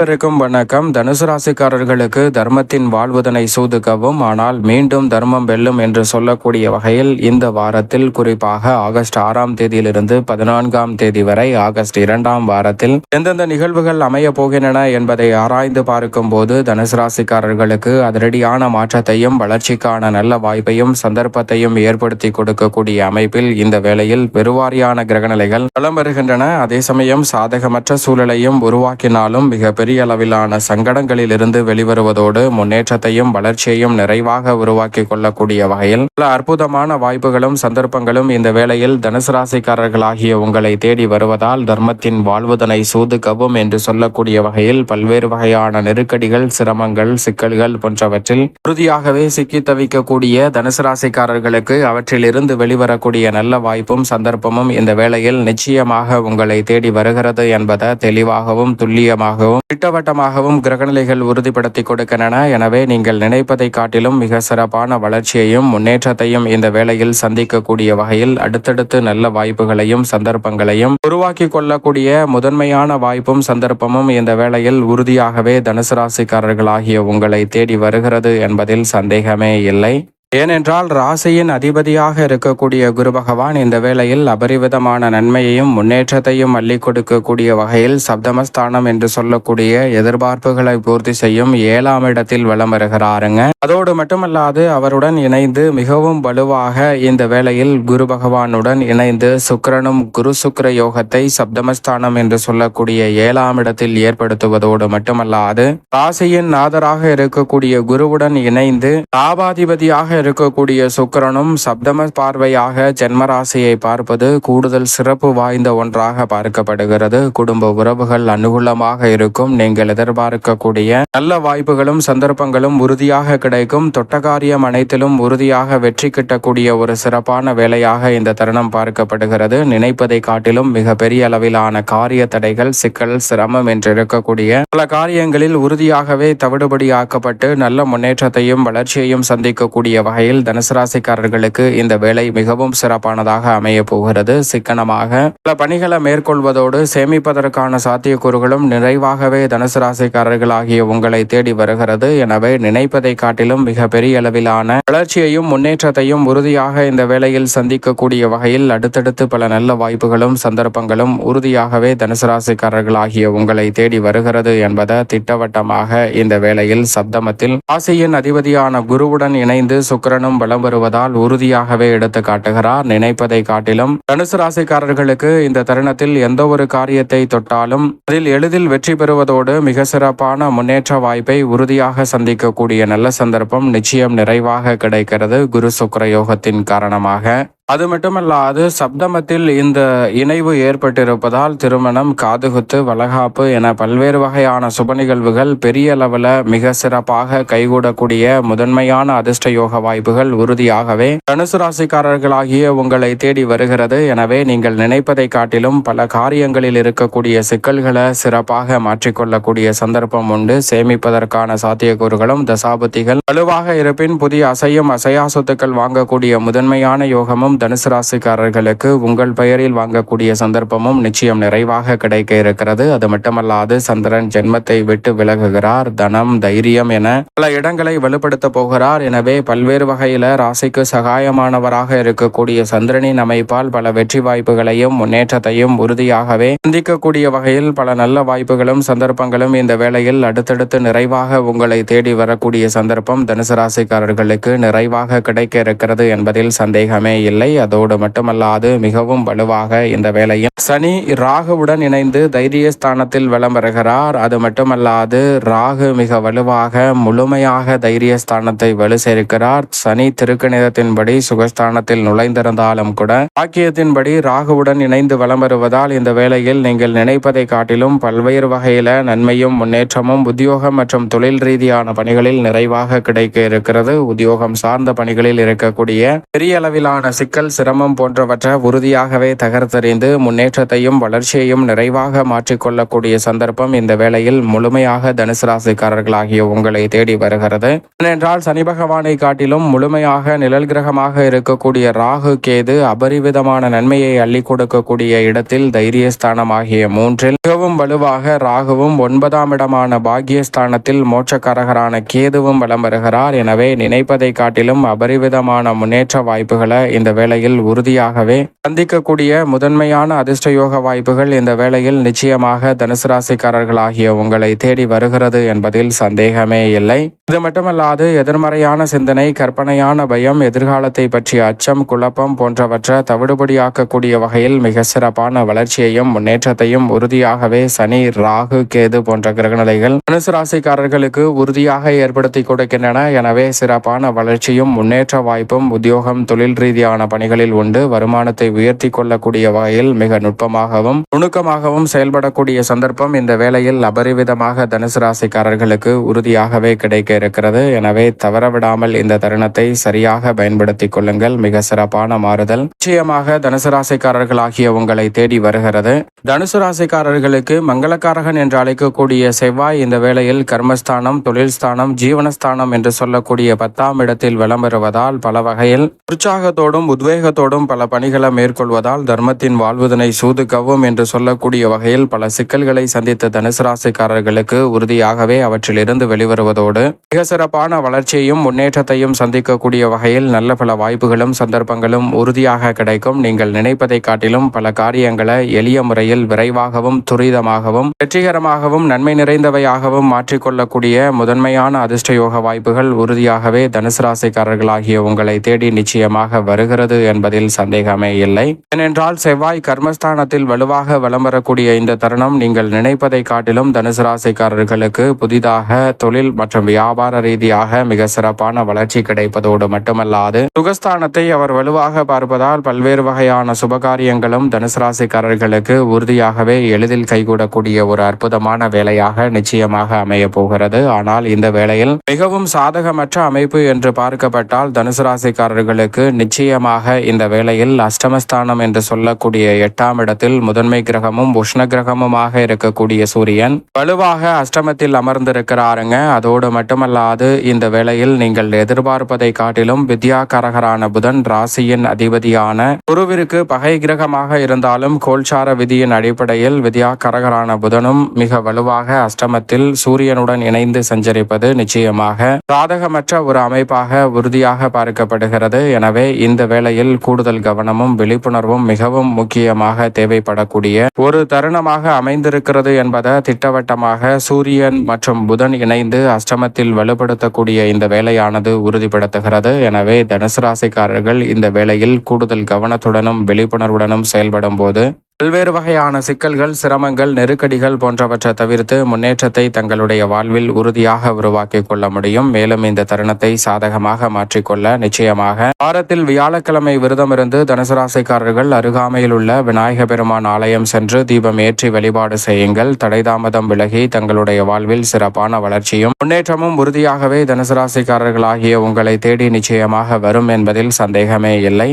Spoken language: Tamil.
அனைவருக்கும் வணக்கம். தனுசு ராசிக்காரர்களுக்கு தர்மத்தின் வாழ்வதனை சூதுகவும் ஆனால் மீண்டும் தர்மம் வெல்லும் என்று சொல்லக்கூடிய வகையில் இந்த வாரத்தில் குறிப்பாக ஆகஸ்ட் 6ஆம் தேதியிலிருந்து 14ஆம் தேதி வரை ஆகஸ்ட் 2ஆம் வாரத்தில் எந்தெந்த நிகழ்வுகள் அமைய போகின்றன என்பதை ஆராய்ந்து பார்க்கும் போது தனுசு ராசிக்காரர்களுக்கு அதிரடியான மாற்றத்தையும் வளர்ச்சிக்கான நல்ல வாய்ப்பையும் சந்தர்ப்பத்தையும் ஏற்படுத்தி கொடுக்கக்கூடிய அமைப்பில் இந்த வேளையில் பெருவாரியான கிரகநிலைகள் வலம் வருகின்றன. அதே சமயம் சாதகமற்ற சூழலையும் உருவாக்கினாலும் மிக பெரிய அளவிலான சங்கடங்களில் இருந்து வெளிவருவதோடு முன்னேற்றத்தையும் வளர்ச்சியையும் நிறைவாக உருவாக்கி கொள்ளக்கூடிய வகையில் பல அற்புதமான வாய்ப்புகளும் சந்தர்ப்பங்களும் இந்த வேளையில் தனுசு ராசிக்காரர்களாகிய உங்களை தேடி வருவதால் தர்மத்தின் வாழ்வதனை சூதுக்கவும் என்று சொல்லக்கூடிய வகையில் பல்வேறு வகையான நெருக்கடிகள், சிரமங்கள், சிக்கல்கள் போன்றவற்றில் உறுதியாகவே சிக்கி தவிக்கக்கூடிய தனுசு ராசிக்காரர்களுக்கு அவற்றிலிருந்து வெளிவரக்கூடிய நல்ல வாய்ப்பும் சந்தர்ப்பமும் இந்த வேளையில் நிச்சயமாக உங்களை தேடி வருகிறது என்பதை தெளிவாகவும் துல்லியமாகவும் திட்டவட்டமாகவும் கிரகநிலைகள் உறுதிப்படுத்தி கொடுக்கின்றன. எனவே நீங்கள் நினைப்பதை காட்டிலும் மிக சிறப்பான வளர்ச்சியையும் முன்னேற்றத்தையும் இந்த வேளையில் சந்திக்கக்கூடிய வகையில் அடுத்தடுத்து நல்ல வாய்ப்புகளையும் சந்தர்ப்பங்களையும் உருவாக்கி கொள்ளக்கூடிய முதன்மையான வாய்ப்பும் சந்தர்ப்பமும் இந்த வேளையில் உறுதியாகவே தனுசு ராசிக்காரர்களாகிய உங்களை தேடி வருகிறது என்பதில் சந்தேகமே இல்லை. ஏனென்றால் ராசியின் அதிபதியாக இருக்கக்கூடிய குரு பகவான் இந்த வேளையில் அபரிவிதமான நன்மையையும் முன்னேற்றத்தையும் அள்ளி கொடுக்கக்கூடிய வகையில் சப்தமஸ்தானம் என்று சொல்லக்கூடிய எதிர்பார்ப்புகளை பூர்த்தி செய்யும் 7ஆம் இடத்தில் வலம் வருகிறாருங்க. அதோடு மட்டுமல்லாது அவருடன் இணைந்து மிகவும் வலுவாக இந்த வேளையில் குரு பகவானுடன் இணைந்து சுக்கிரனும் குரு சுக்கிர யோகத்தை சப்தமஸ்தானம் என்று சொல்லக்கூடிய 7ஆம் இடத்தில் ஏற்படுத்துவதோடு மட்டுமல்லாது ராசியின் நாதராக இருக்கக்கூடிய குருவுடன் இணைந்து லாபாதிபதியாக இருக்கக்கூடிய சுக்கிரனும் சப்தம பார்வையாக ஜென்மராசியை பார்ப்பது கூடுதல் சிறப்பு வாய்ந்த ஒன்றாக பார்க்கப்படுகிறது. குடும்ப உறவுகள் அனுகூலமாக இருக்கும். நீங்கள் எதிர்பார்க்கக்கூடிய நல்ல வாய்ப்புகளும் சந்தர்ப்பங்களும் உறுதியாக கிடைக்கும். தொட்டகாரியம் அனைத்திலும் உறுதியாக வெற்றி கிட்டக்கூடிய ஒரு சிறப்பான வேலையாக இந்த தருணம் பார்க்கப்படுகிறது. நினைப்பதை காட்டிலும் மிக பெரிய அளவிலான காரிய தடைகள், சிக்கல், சிரமம் என்று இருக்கக்கூடிய பல காரியங்களில் உறுதியாகவே தவிடுபடியாக்கப்பட்டு நல்ல முன்னேற்றத்தையும் வளர்ச்சியையும் சந்திக்கக்கூடிய வகையில் தனுசு ராசிக்காரர்களுக்கு இந்த வேலை மிகவும் சிறப்பானதாக அமைய போகிறது. சிக்கனமாக பல பணிகளை மேற்கொள்வதோடு சேமிப்பதற்கான சாத்தியக்கூறுகளும் நிறைவாகவே தனுசு ராசிக்காரர்களாகிய உங்களை தேடி வருகிறது. எனவே நினைப்பதை காட்டிலும் மிக பெரிய அளவிலான வளர்ச்சியையும் முன்னேற்றத்தையும் உறுதியாக இந்த வேளையில் சந்திக்கக்கூடிய வகையில் அடுத்தடுத்து பல நல்ல வாய்ப்புகளும் சந்தர்ப்பங்களும் உறுதியாகவே தனுசு ராசிக்காரர்களாகிய உங்களை தேடி வருகிறது என்பதை திட்டவட்டமாக இந்த வேளையில் சப்தமத்தில் ராசியின் அதிபதியான குருவுடன் இணைந்து சுக்கிரனும் பலம் வருவதால் உறுதியாகவே எடுத்து காட்டுகிறார். நினைப்பதை காட்டிலும் தனுசு ராசிக்காரர்களுக்கு இந்த தருணத்தில் எந்த ஒரு காரியத்தை தொட்டாலும் அதில் எளிதில் வெற்றி பெறுவதோடு மிக சிறப்பான முன்னேற்ற வாய்ப்பை உறுதியாக சந்திக்கக்கூடிய நல்ல சந்தர்ப்பம் நிச்சயம் நிறைவாக கிடைக்கிறது குரு சுக்கிர யோகத்தின் காரணமாக. அது மட்டுமல்லாது சப்தமத்தில் இந்த இணைவு ஏற்பட்டிருப்பதால் திருமணம், காதுகுத்து, வளகாப்பு என பல்வேறு வகையான சுப நிகழ்வுகள் பெரிய அளவில் மிக சிறப்பாக கைகூடக்கூடிய முதன்மையான அதிர்ஷ்ட யோக வாய்ப்புகள் உறுதியாகவே தனுசு ராசிக்காரர்களாகிய உங்களை தேடி வருகிறது. எனவே நீங்கள் நினைப்பதை காட்டிலும் பல காரியங்களில் இருக்கக்கூடிய சிக்கல்களை சிறப்பாக மாற்றிக்கொள்ளக்கூடிய சந்தர்ப்பம் உண்டு. சேமிப்பதற்கான சாத்தியக்கூறுகளும் தசாபுத்திகள் வலுவாக இருப்பின் புதிய அசையும் அசையா சொத்துக்கள் வாங்கக்கூடிய முதன்மையான யோகமும் தனுசு ராசிக்காரர்களுக்கு உங்கள் பெயரில் வாங்கக்கூடிய சந்தர்ப்பமும் நிச்சயம் நிறைவாக கிடைக்க இருக்கிறது. அது மட்டுமல்லாது சந்திரன் ஜென்மத்தை விட்டு விலகுகிறார். தனம், தைரியம் என பல இடங்களை வலுப்படுத்த போகிறார். எனவே பல்வேறு வகையில ராசிக்கு சகாயமானவராக இருக்கக்கூடிய சந்திரனின் அமைப்பால் பல வெற்றி வாய்ப்புகளையும் முன்னேற்றத்தையும் உறுதியாகவே சந்திக்கக்கூடிய வகையில் பல நல்ல வாய்ப்புகளும் சந்தர்ப்பங்களும் இந்த வேளையில் அடுத்தடுத்து நிறைவாக உங்களை தேடி வரக்கூடிய சந்தர்ப்பம் தனுசு ராசிக்காரர்களுக்கு நிறைவாக கிடைக்க இருக்கிறது என்பதில் சந்தேகமே இல்லை. அதோடு மட்டுமல்லாது மிகவும் வலுவாக இந்த வேளையில் சனி ராகுவுடன் இணைந்து தைரிய ஸ்தானத்தில் வலம் வருகிறார். அது மட்டுமல்லாது ராகு மிக வலுவாக முழுமையாக தைரிய ஸ்தானத்தை வலு சேர்க்கிறார். சனி திருக்கணிதத்தின்படி சுகஸ்தானத்தில் நுழைந்திருந்தாலும் கூட வாக்கியத்தின்படி ராகுவுடன் இணைந்து வலம் வருவதால் இந்த வேளையில் நீங்கள் நினைப்பதை காட்டிலும் பல்வேறு வகையில நன்மையும் முன்னேற்றமும் உத்தியோகம் மற்றும் தொழில் ரீதியான பணிகளில் நிறைவாக கிடைக்க இருக்கிறது. உத்தியோகம் சார்ந்த பணிகளில் இருக்கக்கூடிய பெரிய அளவிலான சிக்கல் சிக்கல் சிரமம் போன்றவற்றை உறுதியாகவே தகர்த்தெறிந்து முன்னேற்றத்தையும் வளர்ச்சியையும் நிறைவாக மாற்றிக்கொள்ளக்கூடிய சந்தர்ப்பம் இந்த வேளையில் முழுமையாக தனுசு ராசிக்காரர்களாகிய உங்களை தேடி வருகிறது. ஏனென்றால் சனி பகவானை காட்டிலும் முழுமையாக நிழல் கிரகமாக இருக்கக்கூடிய ராகு கேது அபரிவிதமான நன்மையை அள்ளி கொடுக்கக்கூடிய இடத்தில் தைரியஸ்தானம் ஆகிய 3 மிகவும் வலுவாக ராகுவும் 9ஆம் இடமான பாக்கியஸ்தானத்தில் மோட்சக்காரகரான கேதுவும் வலம் வருகிறார். எனவே நினைப்பதை காட்டிலும் அபரிவிதமான முன்னேற்ற வாய்ப்புகளை இந்த வேளையில் உறுதியாகவே சந்திக்கக்கூடிய முதன்மையான அதிர்ஷ்டயோக வாய்ப்புகள் இந்த வேளையில் நிச்சயமாக தனுசு ராசிக்காரர்களாகிய உங்களை தேடி வருகிறது என்பதில் சந்தேகமே இல்லை. இது மட்டுமல்லாது எதிர்மறையான சிந்தனை, கற்பனையான பயம், எதிர்காலத்தை பற்றிய அச்சம், குழப்பம் போன்றவற்றை தவிடுபடியாக்கக்கூடிய வகையில் மிக சிறப்பான வளர்ச்சியையும் முன்னேற்றத்தையும் உறுதியாகவே சனி, ராகு, கேது போன்ற கிரகநிலைகள் தனுசு ராசிக்காரர்களுக்கு உறுதியாக ஏற்படுத்தி கொடுக்கின்றன. எனவே சிறப்பான வளர்ச்சியும் முன்னேற்ற வாய்ப்பும் உத்தியோகம், தொழில் ரீதியான பணிகளில் உண்டு. வருமானத்தை உயர்த்தி கொள்ளக்கூடிய வகையில் மிக நுட்பமாகவும் நுணுக்கமாகவும் செயல்படக்கூடிய சந்தர்ப்பம் இந்த வேளையில் அபரிவிதமாக தனுசு ராசிக்காரர்களுக்கு உறுதியாகவே கிடைக்க இருக்கிறது. எனவே தவறவிடாமல் இந்த தருணத்தை சரியாக பயன்படுத்திக் கொள்ளுங்கள். மிக சிறப்பான மாறுதல் நிச்சயமாக தனுசு ராசிக்காரர்களாகிய உங்களை தேடி வருகிறது. தனுசு ராசிக்காரர்களுக்கு மங்களக்காரகன் என்று அழைக்கக்கூடிய செவ்வாய் இந்த வேளையில் கர்மஸ்தானம், தொழில் ஸ்தானம், ஜீவனஸ்தானம் என்று சொல்லக்கூடிய 10ஆம் இடத்தில் வலம் வருவதால் பல வகையில் உற்சாகத்தோடும் உத்வேகத்தோடும் பல பணிகளை மேற்கொள்வதால் தர்மத்தின் வாழ்வதனை சூதுக்கவும் என்று சொல்லக்கூடிய வகையில் பல சிக்கல்களை சந்தித்த தனுசு ராசிக்காரர்களுக்கு உறுதியாகவே அவற்றிலிருந்து வெளிவருவதோடு மிக சிறப்பான வளர்ச்சியையும் முன்னேற்றத்தையும் சந்திக்கக்கூடிய வகையில் நல்ல பல வாய்ப்புகளும் சந்தர்ப்பங்களும் உறுதியாக கிடைக்கும். நீங்கள் நினைப்பதை காட்டிலும் பல காரியங்களை எளிய முறையில் விரைவாகவும் துரிதமாகவும் வெற்றிகரமாகவும் நன்மை நிறைந்தவையாகவும் மாற்றிக்கொள்ளக்கூடிய முதன்மையான அதிர்ஷ்டயோக வாய்ப்புகள் உறுதியாகவே தனுசு ராசிக்காரர்களாகிய உங்களை தேடி நிச்சயமாக வருகிறது என்பதில் சந்தேகமே இல்லை. ஏனென்றால் செவ்வாய் கர்மஸ்தானத்தில் வலுவாக வலம் வரக்கூடிய இந்த தருணம் நீங்கள் நினைப்பதை காட்டிலும் தனுசு ராசிக்காரர்களுக்கு புதிதாக தொழில் மற்றும் வியாபார ரீதியாக மிக சிறப்பான வளர்ச்சி கிடைப்பதோடு மட்டுமல்லாது சுகஸ்தானத்தை அவர் வலுவாக பார்ப்பதால் பல்வேறு வகையான சுபகாரியங்களும் தனுசு ராசிக்காரர்களுக்கு உறுதியாகவே எளிதில் கைகூடக்கூடிய ஒரு அற்புதமான வேலையாக நிச்சயமாக அமைய போகிறது. ஆனால் இந்த வேளையில் மிகவும் சாதகமற்ற அமைப்பு என்று பார்க்கப்பட்டால் தனுசு ராசிக்காரர்களுக்கு நிச்சயமாக இந்த வேளையில் அஷ்டமஸ்தானம் என்று சொல்லக்கூடிய 8ஆம் இடத்தில் முதன்மை கிரகமும் உஷ்ண கிரகமுமாக இருக்கக்கூடிய சூரியன் வலுவாக அஷ்டமத்தில் அமர்ந்திருக்கிறாருங்க. அதோடு மட்டுமல்லாது இந்த வேளையில் நீங்கள் எதிர்பார்ப்பதை காட்டிலும் வித்யாகாரகரான புதன் ராசியின் அதிபதியான குருவிற்கு பகை கிரகமாக இருந்தாலும் கோல்சார விதியின் அடிப்படையில் வித்யாகாரகரான புதனும் மிக வலுவாக அஷ்டமத்தில் சூரியனுடன் இணைந்து சஞ்சரிப்பது நிச்சயமாக சாதகமற்ற ஒரு அமைப்பாக உறுதியாக பார்க்கப்படுகிறது. எனவே இந்த வேளையில் கூடுதல் கவனமும் விழிப்புணர்வும் மிகவும் முக்கியமாக தேவைப்படக்கூடிய ஒரு தருணமாக அமைந்திருக்கிறது என்பதை திட்டவட்டமாக சூரியன் மற்றும் புதன் இணைந்து அஷ்டமத்தில் வலுப்படுத்தக்கூடிய இந்த வேலையானது உறுதிப்படுத்துகிறது. எனவே தனுசு ராசிக்காரர்கள் இந்த வேளையில் கூடுதல் கவனத்துடனும் விழிப்புணர்வுடனும் செயல்படும் போது பல்வேறு வகையான சிக்கல்கள், சிரமங்கள், நெருக்கடிகள் போன்றவற்றை தவிர்த்து முன்னேற்றத்தை தங்களுடைய வாழ்வில் உறுதியாக உருவாக்கி கொள்ள முடியும். மேலும் இந்த தருணத்தை சாதகமாக மாற்றிக்கொள்ள நிச்சயமாக வாரத்தில் வியாழக்கிழமை விரதமிருந்து தனுசு ராசிக்காரர்கள் அருகாமையில் உள்ள விநாயக பெருமான் ஆலயம் சென்று தீபம் ஏற்றி வழிபாடு செய்யுங்கள். தடைதாமதம் விலகி தங்களுடைய வாழ்வில் சிறப்பான வளர்ச்சியும் முன்னேற்றமும் உறுதியாகவே தனுசு ராசிக்காரர்களாகிய உங்களை தேடி நிச்சயமாக வரும் என்பதில் சந்தேகமே இல்லை.